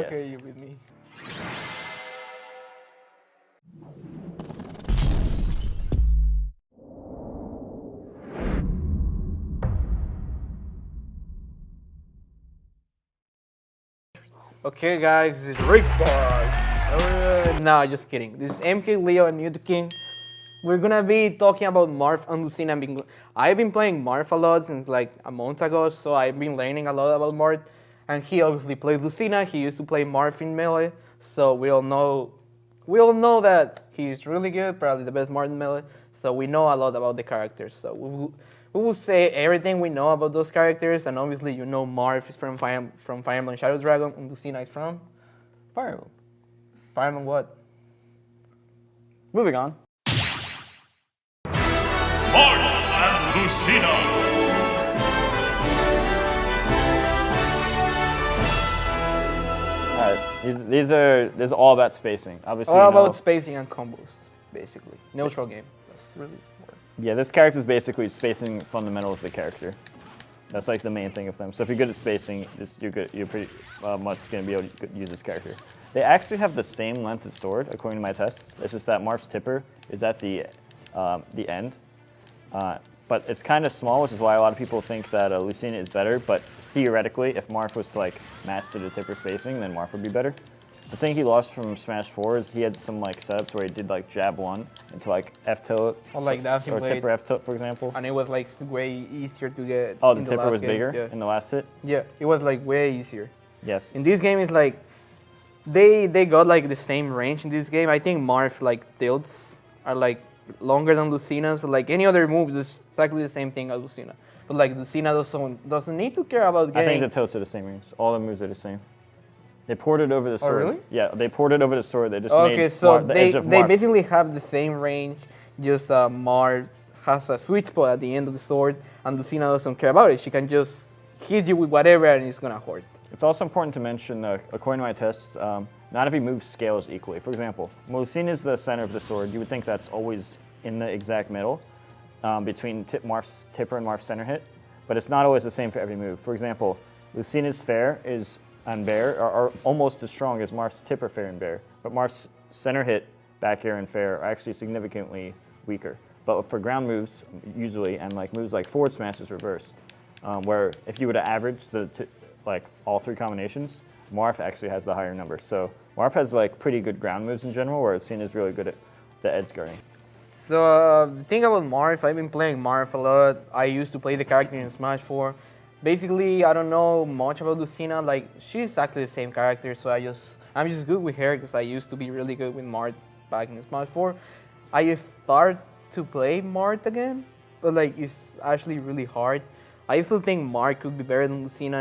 Okay, you're with me. Okay, guys, this is Rick No, just kidding. This is MkLeo and Mew2King. We're gonna be talking about Marth and Lucina. I've been playing Marth a lot since like a month ago, so I've been learning a lot about Marth. And he obviously plays Lucina. He used to play Marth in Melee, so we all know that he's really good, probably the best Marth in Melee. So we know a lot about the characters. So we will say everything we know about those characters, and obviously you know Marth is from Fire Emblem Shadow Dragon, and Lucina is from Fire Emblem. Fire Emblem what? Moving on. Marth and Lucina. Alright, these are all about spacing. Obviously, All about spacing and combos, basically. Neutral game. That's really important. Yeah, this character is basically spacing fundamentals of the character. That's like the main thing of them. So if you're good at spacing, you're pretty much going to be able to use this character. They actually have the same length of sword, according to my tests. It's just that Marth's tipper is at the end. But it's kind of small, which is why a lot of people think that Lucina is better. But theoretically, if Marth was to like master the tipper spacing, then Marth would be better. The thing he lost from Smash 4 is he had some like setups where he did like jab 1 into like F tilt Or like dancing or blade. tipper F tilt, for example. And it was like way easier to get. Oh, in the tipper last was game. bigger in the last hit? Yeah, it was like way easier. Yes. In this game, it's like they got like the same range in this game. I think Marth like tilts are like longer than Lucina's, but like any other moves, it's exactly the same thing as Lucina. But like Lucina doesn't need to care about getting. I think the tilts are the same range. All the moves are the same. They ported over the sword. Oh, really? Yeah, they ported over the sword. They just Okay, made so the edge of they Marth. basically have the same range. Just Marth has a sweet spot at the end of the sword, and Lucina doesn't care about it. She can just hit you with whatever, and it's gonna hurt. It's also important to mention, according to my tests, not every move scales equally. For example, when Lucina is the center of the sword, you would think that's always in the exact middle between Marth's tipper and Marth's center hit, but it's not always the same for every move. For example, Lucina's fair and bair are almost as strong as Marth's tipper, fair, and bair, but Marth's center hit, back air, and fair are actually significantly weaker. But for ground moves, usually, and like moves like forward smash is reversed, where if you were to average like all three combinations, Marth actually has the higher number. So Marth has like pretty good ground moves in general, whereas Lucina is really good at the edge guarding. So the thing about Marth, I've been playing Marth a lot. I used to play the character in Smash 4. Basically, I don't know much about Lucina. Like, she's actually the same character, so I'm just good with her because I used to be really good with Marth back in Smash 4. I just started to play Marth again, but like it's actually really hard. I still think Marth could be better than Lucina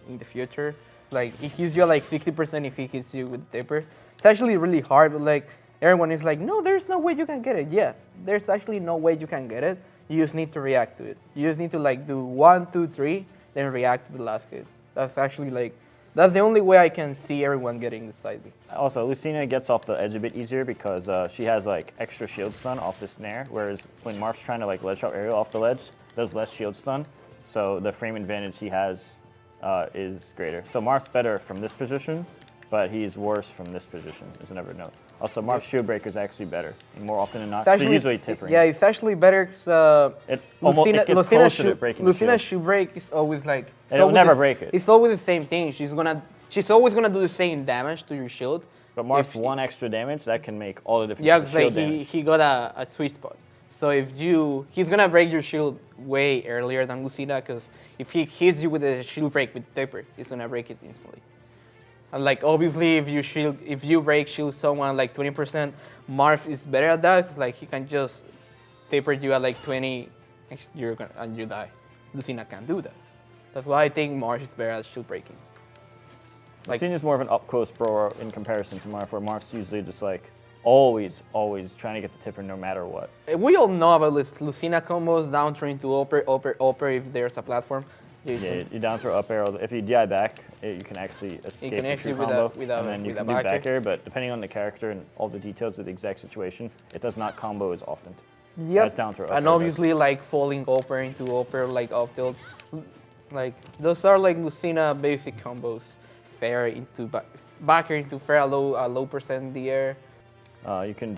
in the future. Like, it gives you like 60% if he hits you with the tipper. It's actually really hard, but like everyone is like, no, there's no way you can get it. Yeah, there's actually no way you can get it. You just need to react to it. You just need to like do 1, 2, 3, then react to the last hit. That's actually like, that's the only way I can see everyone getting the side B. Also, Lucina gets off the edge a bit easier because she has like extra shield stun off the snare, whereas when Marth's trying to like ledge drop aerial off the ledge, there's less shield stun, so the frame advantage he has is greater. So Marth's better from this position, but he's worse from this position, as another note. Also, Marth's shield breaker is actually better, and more often than not, so usually tippering. Yeah, it's actually better because Lucina's shield break is always like... It'll never break it. It's always the same thing. She's always gonna do the same damage to your shield. But Marth's one extra damage, that can make all the difference. Yeah, because like he got a sweet spot. So he's gonna break your shield way earlier than Lucina, because if he hits you with a shield break with tipper, he's gonna break it instantly. And like obviously, if you break shield someone like 20%, Marth is better at that. Like he can just tipper you at like 20, and you die. Lucina can't do that. That's why I think Marth is better at shield breaking. Like, Lucina is more of an up close brawler in comparison to Marth, where Marth's usually just like always trying to get the tipper no matter what. We all know about Lucina combos, down throw into upper if there's a platform. Yeah, you down throw up air. If you DI back, you can actually escape the true combo, and then you can do back air. But depending on the character and all the details of the exact situation, it does not combo as often. Yep. As down throw up and obviously like falling upper into upper, like up tilt. Like those are like Lucina basic combos. fair into backer into fair, a low percent in the air. You can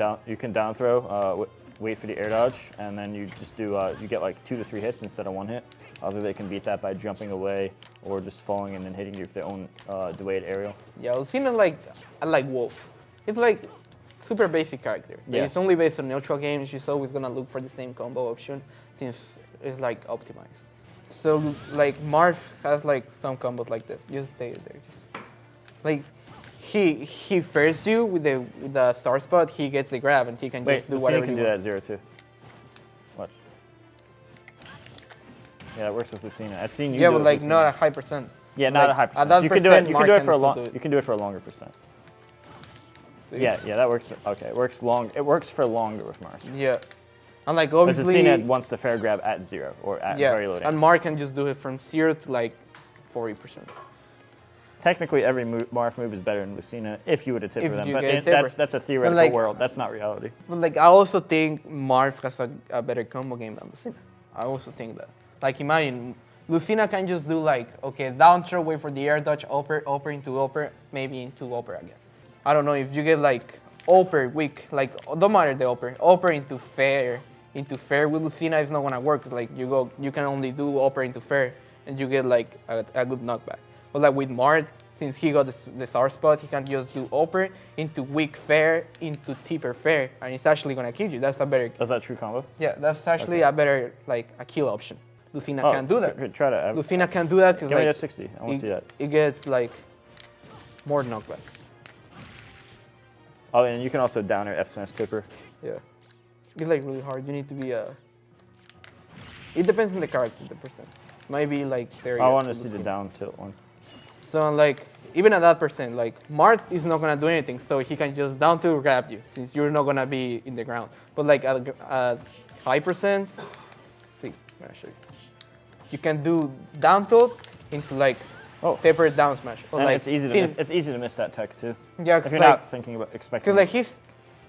down throw, wait for the air dodge, and then you just do you get like 2 to 3 hits instead of 1 hit. Either they can beat that by jumping away or just falling and then hitting you with their own delayed aerial. Yeah, Lucina I like Wolf. It's like super basic character. Like, Yeah. it's only based on neutral games. She's always gonna look for the same combo option since it's like optimized. So like Marv has like some combos like this. Just stay there. Just like he fairs you with the star spot. He gets the grab and he can just do whatever you can you do want. that 0-2. Watch. Yeah, it works with Lucina. I've seen you. Yeah, do but it like with not Lucina. a high percent. Yeah, not like, a high percent. At that You can do percent, it. You Mark can do it can for a still long. do it. You can do it for a longer percent. So Yeah, that works. Okay, it works long. It works for longer with Mars. Yeah. And like But obviously. Lucina wants the fair grab at 0 or at very low and damage. Mark can just do it from 0 to like 40%. Technically, every Marth move is better than Lucina if you were to tipper If them, you but get a tipper. that's a theoretical like- world. That's not reality. But like I also think Marv has a better combo game than Lucina. I also think that. Like imagine Lucina can just do like okay down throw, wait for the air dodge, upper into upper, maybe into upper again. I don't know if you get like upper weak, like don't matter the upper into fair with Lucina is not gonna work. Like you can only do upper into fair and you get like a good knockback. But like with Mart, since he got the star spot, he can just do upper into weak fair into tipper fair, and it's actually gonna kill you. That's a better. Is that true combo? Yeah, that's actually a better like a kill option. Lucina can't do that. Try to. Lucina can't do that because Give me a like 60. I want to see that. it gets like more knockback. Oh, and you can also down air F smash tipper. Yeah, it's like really hard. You need to be It depends on the character, the percent. Maybe like there. I want to see the down tilt one. So like even at that percent, like Mart is not gonna do anything, so he can just down to grab you since you're not gonna be in the ground. But like at high percents, see, I'm gonna show you. You can do down tilt into like taper down smash. Or And like it's easy to miss. It's easy to miss that tech too. Yeah, if you're like, not thinking about expecting. because like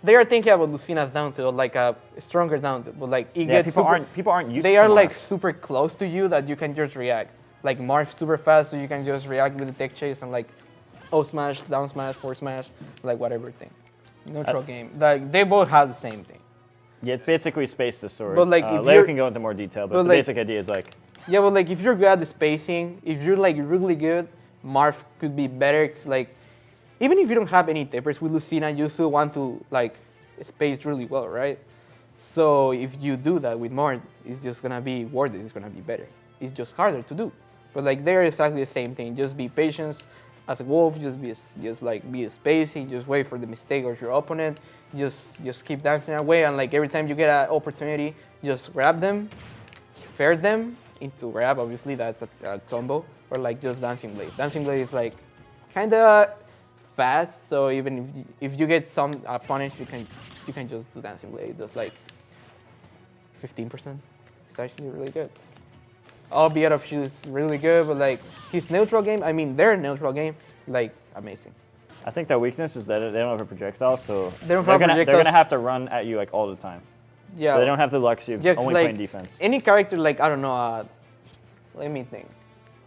they are thinking about Lucina's down tilt, like a stronger down tilt, but like it gets people aren't used. they to are like Marth. super close to you that you can just react. Like Marth super fast, so you can just react with the tech chase and like smash, down smash, forward smash, like whatever thing. Neutral game. Like they both have the same thing. Yeah, it's basically space the sword. But, like, if Leo you're- can go into more detail, but but, the like- basic idea is like Yeah, but like if you're good at the spacing, if you're like really good, Marth could be better. 'Cause, like even if you don't have any tapers with Lucina, you still want to like space really well, right? So if you do that with Marth, it's just gonna be worth it. It's gonna be better. It's just harder to do. But like they're exactly the same thing. Just be patient as a wolf. Just be spacing. Just wait for the mistake of your opponent. Just keep dancing away. And like every time you get an opportunity, just grab them, fair them into grab. Obviously that's a combo. Or like just dancing blade. Dancing blade is like kind of fast. So even if you get some punish, you can just do dancing blade. Just like 15%. It's actually really good. Albeit of she's really good, but like his neutral game, I mean their neutral game, like amazing. I think their weakness is that they don't have a projectile, so They don't they're have gonna projectiles. have to run at you like all the time. Yeah. So they don't have the luxury of Yeah, 'cause, only like, playing defense. Any character, like I don't know, let me think.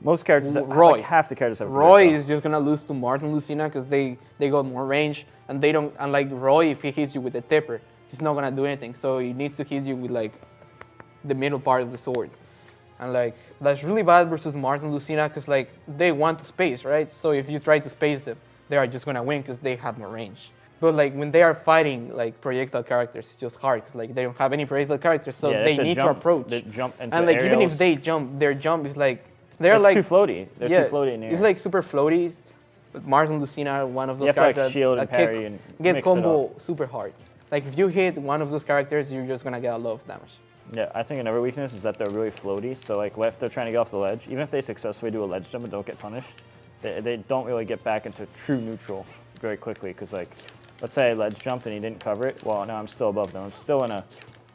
Most characters, Roy. like half the characters have a Roy projectile. is just gonna lose to Martin Lucina because they got more range and they don't. And like Roy, if he hits you with a tipper, he's not gonna do anything. So he needs to hit you with like the middle part of the sword. And like that's really bad versus Martin Lucina because like they want to space, right? So if you try to space them, they are just gonna win because they have more range. But like when they are fighting like projectile characters, it's just hard because like they don't have any projectile characters, so Yeah, they if they need to jump- approach. they jump into and like even aerials. if they jump, their jump is like they're It's like too floaty. They're yeah, too floaty in the air. it's like super floaties. But Martin Lucina are one of those have to, like, characters shield and that kick- parry and get mix it combo super hard. Like if you hit one of those characters, you're just gonna get a lot of damage. Yeah, I think another weakness is that they're really floaty. So like if they're trying to get off the ledge, even if they successfully do a ledge jump and don't get punished, they don't really get back into true neutral very quickly. Because like, let's say I ledge jumped and he didn't cover it. Well, now I'm still above them.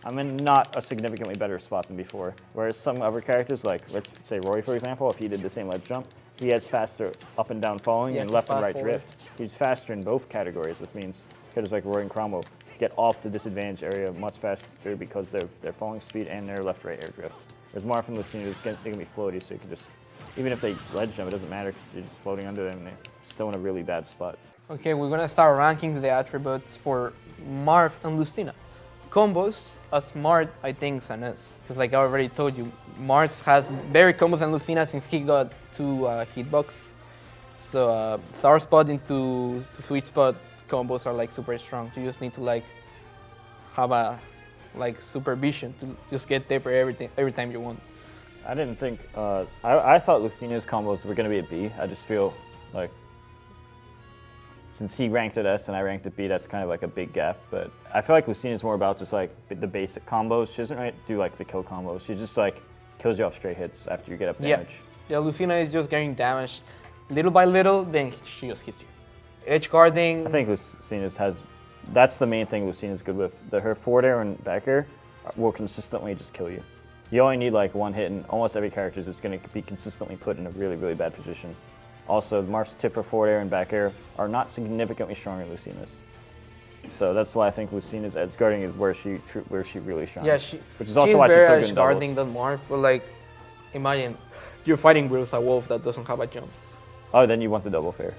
I'm in not a significantly better spot than before. Whereas some other characters, like let's say Roy, for example, if he did the same ledge jump, he has faster up and down falling Yeah, and he's left and fast right forward. drift. He's faster in both categories, which means characters like Roy and Cromwell get off the disadvantaged area much faster because their falling speed and their left-right air drift. Whereas Marth and Lucina, they're gonna be floaty, so you can just, even if they ledge them, it doesn't matter because you're just floating under them and they're still in a really bad spot. Okay, we're gonna start ranking the attributes for Marth and Lucina. Combos, as Marth, I think, is an S. Because like I already told you, Marth has better combos than Lucina since he got 2 hitbox. So sour spot into sweet spot combos are like super strong. You just need to like have a like supervision to just get taper every time you want. I didn't think, I thought Lucina's combos were gonna be a B. I just feel like, since he ranked at S and I ranked at B, that's kind of like a big gap. But I feel like Lucina's more about just like the basic combos. She doesn't really do like the kill combos. She just like kills you off straight hits after you get up damage. Yeah, Lucina is just getting damaged little by little, then she just hits you. Edge guarding. I think Lucina's that's the main thing Lucina's good with. Her forward air and back air will consistently just kill you. You only need like one hit, and almost every character is going to be consistently put in a really, really bad position. Also, Marth's tipper, forward air, and back air are not significantly stronger than Lucina's. So that's why I think Lucina's edge guarding is where she really shines. Yeah, which is also why she's so good in edge guarding than Marth. But like, imagine you're fighting with a wolf that doesn't have a jump. Oh, then you want the double fair.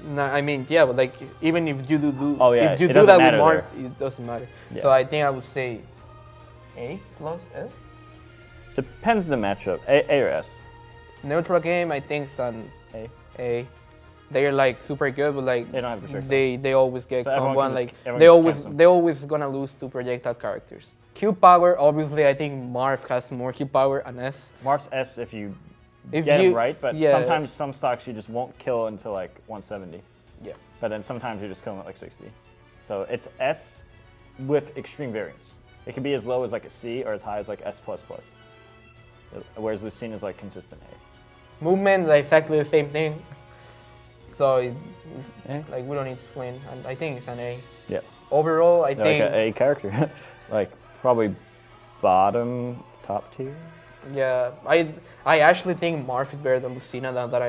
No, I mean, yeah, but like even if you do if you do that with Marth, it doesn't matter. Yeah. So I think I would say A plus S. Depends the matchup. A or S. Neutral game, I think it's an A. A. They're like super good, but like they don't have the trick. They always get so combo and like they always gonna lose to projectile characters. Q power, obviously, I think Marth has more Q power and S. Marth's S if you get him right, but yeah. sometimes some stocks you just won't kill until like 170. Yeah. But then sometimes you just kill them at like 60. So it's S with extreme variance. It can be as low as like a C or as high as like S++. Whereas Lucina's like consistent A. Movement, like exactly the same thing. So it's, like we don't need to explain. I think it's an A. Yeah. Overall, I think like an A character, like probably bottom top tier. Yeah, I actually think Marth is better than Lucina now that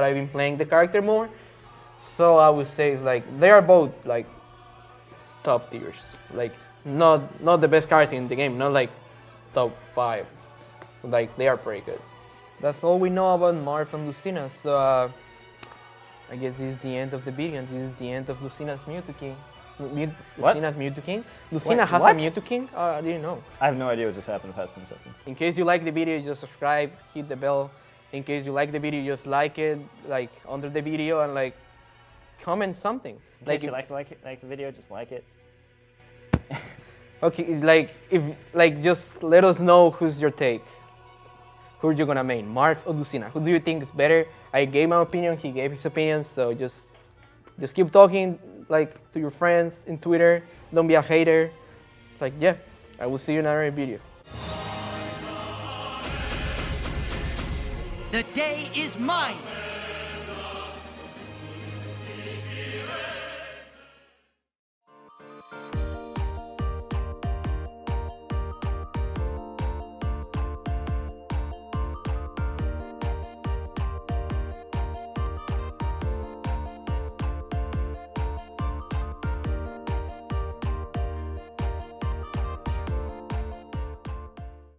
I've been playing the character more. So I would say it's like they are both like top tiers. Like not the best character in the game, not like top 5. Like they are pretty good. That's all we know about Marth and Lucina. So I guess this is the end of the video, and this is the end of Lucina's Mew2King. Lucina's Mew2King? Lucina has a Mew2King? I didn't know. I have no idea what just happened in the past 10 seconds. In case you like the video, just subscribe, hit the bell. In case you like the video, just like it, like under the video, and like comment something. In case you like the video, just like it. Okay, it's like just let us know who's your take. Who are you gonna main, Marth or Lucina? Who do you think is better? I gave my opinion, he gave his opinion, so just keep talking like to your friends in Twitter. Don't be a hater. Like yeah, I will see you in another video. The day is mine.